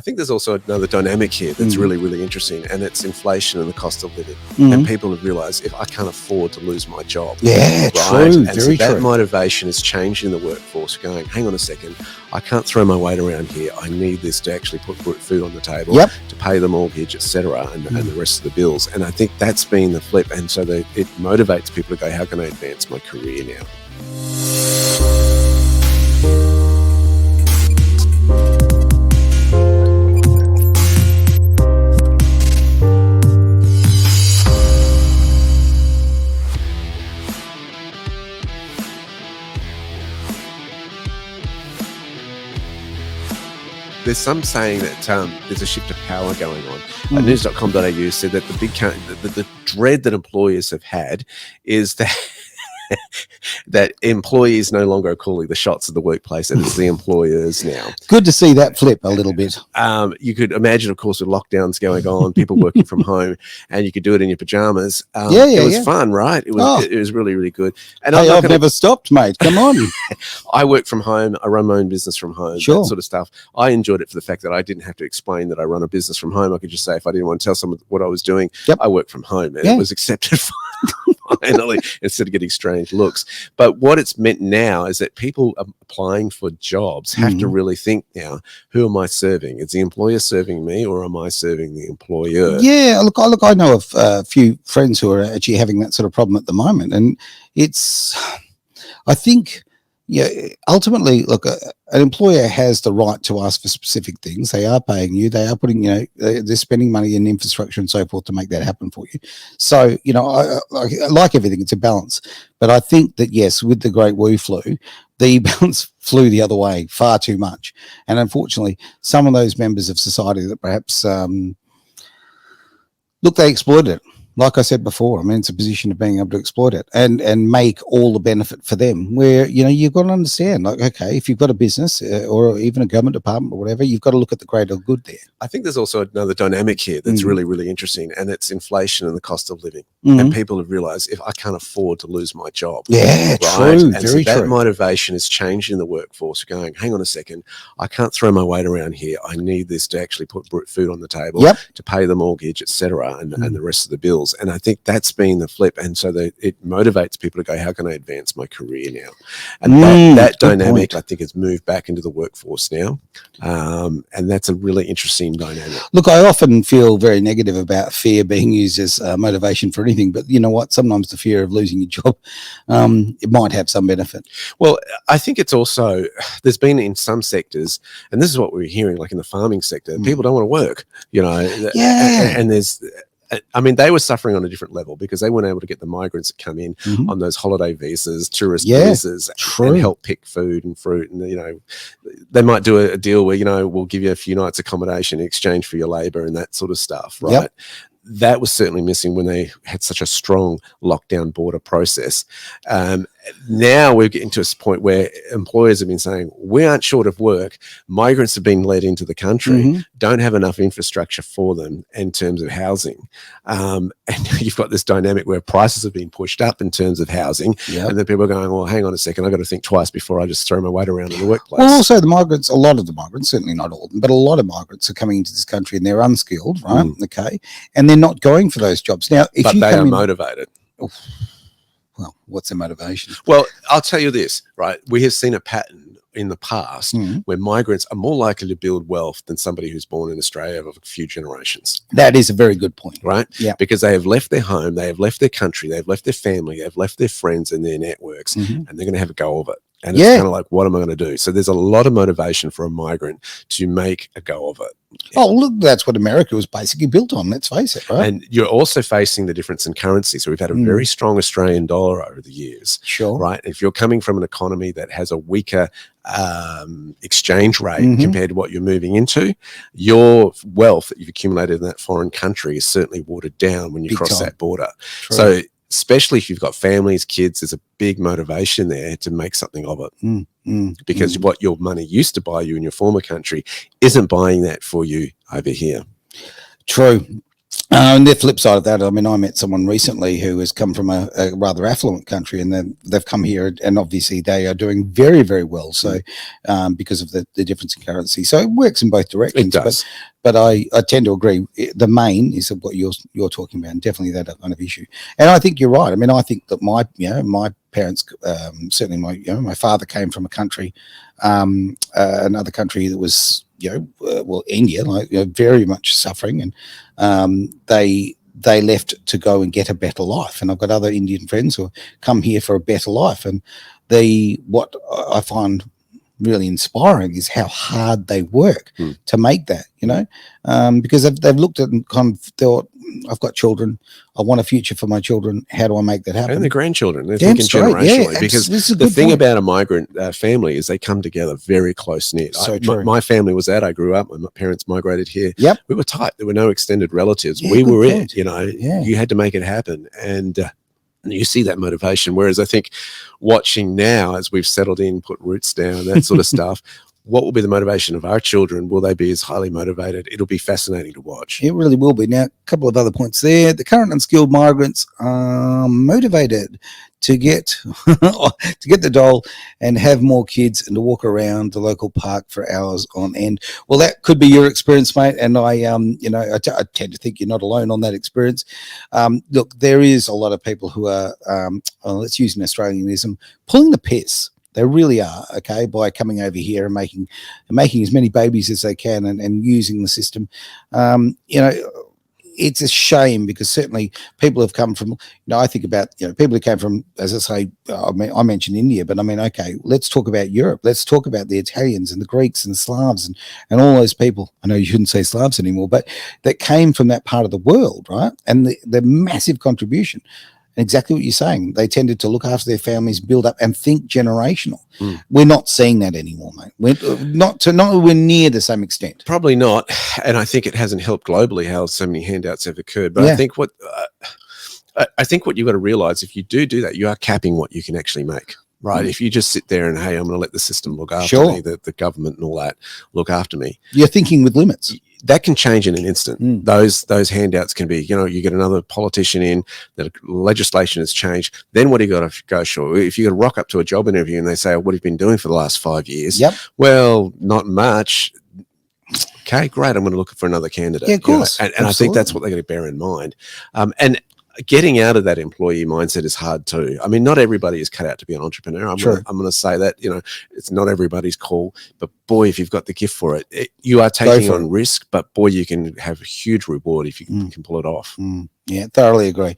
I think there's also another dynamic here that's really, really interesting, and it's inflation and the cost of living. Mm-hmm. And people have realised, if I can't afford to lose my job, yeah, right? true, and very so that true. motivation is changing the workforce. Going, hang on a second, I can't throw my weight around here. I need this to actually put food on the table, to pay the mortgage, etc., and the rest of the bills. And I think that's been the flip. And so it motivates people to go, how can I advance my career now? There's some saying that there's a shift of power going on. News.com.au said that the dread that employers have had is that that employees no longer are calling the shots of the workplace, and it's the employers now. Good to see that flip a little bit. You could imagine, of course, with lockdowns going on, people working from home, and you could do it in your pajamas. It was fun, right? It was really, really good. And I've never stopped, mate. Come on. I work from home. I run my own business from home, that sort of stuff. I enjoyed it for the fact that I didn't have to explain that I run a business from home. I could just say, if I didn't want to tell someone what I was doing, I work from home, and it was accepted finally, instead of getting strange looks. But what it's meant now is that people applying for jobs have to really think now, who am I serving? Is the employer serving me, or am I serving the employer? Yeah, look, I know of a few friends who are actually having that sort of problem at the moment. And I think, ultimately, look, an employer has the right to ask for specific things. They are paying you. They are putting, they're spending money in infrastructure and so forth to make that happen for you. So, I like everything. It's a balance. But I think that, yes, with the Great Wu flu, the balance flew the other way far too much. And unfortunately, some of those members of society that perhaps, they exploited it. Like I said before, I mean, it's a position of being able to exploit it and make all the benefit for them, where, you've got to understand, like, okay, if you've got a business or even a government department or whatever, you've got to look at the greater good there. I think there's also another dynamic here that's really, really interesting, and it's inflation and the cost of living. And people have realised, if I can't afford to lose my job. Yeah, right? True, and very so that true. motivation is changing the workforce, going, hang on a second, I can't throw my weight around here. I need this to actually put food on the table, to pay the mortgage, etc., and the rest of the bills. And I think that's been the flip. And so it motivates people to go, how can I advance my career now? And that dynamic, I think, has moved back into the workforce now. And that's a really interesting dynamic. Look, I often feel very negative about fear being used as motivation for anything, but you know what? Sometimes the fear of losing your job, it might have some benefit. Well, I think it's also, there's been in some sectors, and this is what we're hearing, like in the farming sector, people don't want to work, and there's, I mean, they were suffering on a different level because they weren't able to get the migrants that come in on those holiday visas, tourist visas, and help pick food and fruit. And, they might do a deal where, we'll give you a few nights accommodation in exchange for your labor and that sort of stuff, right? That was certainly missing when they had such a strong lockdown border process. Now we're getting to a point where employers have been saying, we aren't short of work. Migrants have been let into the country, don't have enough infrastructure for them in terms of housing. And you've got this dynamic where prices have been pushed up in terms of housing. And then people are going, well, hang on a second, I've got to think twice before I just throw my weight around in the workplace. Well, also a lot of the migrants, certainly not all of them, but a lot of migrants are coming into this country and they're unskilled, right? Okay. And they're not going for those jobs. Now, but they are motivated. Well, what's their motivation? Well, I'll tell you this, right? We have seen a pattern in the past where migrants are more likely to build wealth than somebody who's born in Australia of a few generations. That is a very good point. Right? Yeah. Because they have left their home, they have left their country, they've left their family, they've left their friends and their networks, and they're going to have a go of it. And it's kind of like, what am I going to do? So there's a lot of motivation for a migrant to make a go of it. Oh, look, that's what America was basically built on, let's face it, right? And you're also facing the difference in currency. So we've had a very strong Australian dollar over the years. Sure. Right? If you're coming from an economy that has a weaker exchange rate compared to what you're moving into, your wealth that you've accumulated in that foreign country is certainly watered down when you cross that border. True. So especially if you've got families, kids, there's a big motivation there to make something of it. Because what your money used to buy you in your former country isn't buying that for you over here. True. And the flip side of that, I mean, I met someone recently who has come from a rather affluent country, and then they've come here, and obviously they are doing very, very well. So, because of the difference in currency, so it works in both directions. It does. But I tend to agree. The main is what you're talking about, and definitely that kind of issue. And I think you're right. I mean, I think that my parents, certainly my father came from a country, another country that was India, very much suffering, and they left to go and get a better life. And I've got other Indian friends who come here for a better life, and what I find really inspiring is how hard they work to make that, because they've looked at and kind of thought, I've got children, I want a future for my children, how do I make that happen? And the grandchildren, they're thinking generationally, because the thing about a migrant family is they come together very close-knit. So true. My family was that. I grew up, my parents migrated here. Yep. We were tight. There were no extended relatives. Yeah, we were point. it, you had to make it happen. And you see that motivation. Whereas I think watching now, as we've settled in, put roots down, that sort of stuff, what will be the motivation of our children? Will they be as highly motivated? It'll be fascinating to watch. It really will be. Now, a couple of other points there. The current unskilled migrants are motivated to get the dole and have more kids and to walk around the local park for hours on end. Well, that could be your experience, mate. And I tend to think you're not alone on that experience. Look, there is a lot of people who are, let's use an Australianism, pulling the piss. They really are, okay, by coming over here and making as many babies as they can and using the system. It's a shame, because certainly people have come from, I think about, people who came from, as I say, I mentioned India, but I mean, okay, let's talk about Europe. Let's talk about the Italians and the Greeks and the Slavs and all those people. I know you shouldn't say Slavs anymore, but that came from that part of the world, right? And the massive contribution. Exactly what you're saying. They tended to look after their families, build up, and think generational. We're not seeing that anymore, mate. We're not near the same extent. Probably not. And I think it hasn't helped globally how so many handouts have occurred. But I think what you've got to realize, if you do that, you are capping what you can actually make. Right. If you just sit there and, hey, I'm going to let the system look after me, the government and all that look after me. You're thinking with limits. That can change in an instant. Those handouts can be, you get another politician in, that legislation has changed. Then what do you got to go? Sure. If you got to rock up to a job interview and they say, what have you been doing for the last 5 years? Yep. Well, not much. Okay, great. I'm going to look for another candidate. Yeah, of course. And I think that's what they're going to bear in mind. And getting out of that employee mindset is hard too. I mean, not everybody is cut out to be an entrepreneur. I'm going to say that, it's not everybody's call, but boy, if you've got the gift for it, you are taking on risk, but boy, you can have a huge reward if you can pull it off. Yeah, thoroughly agree.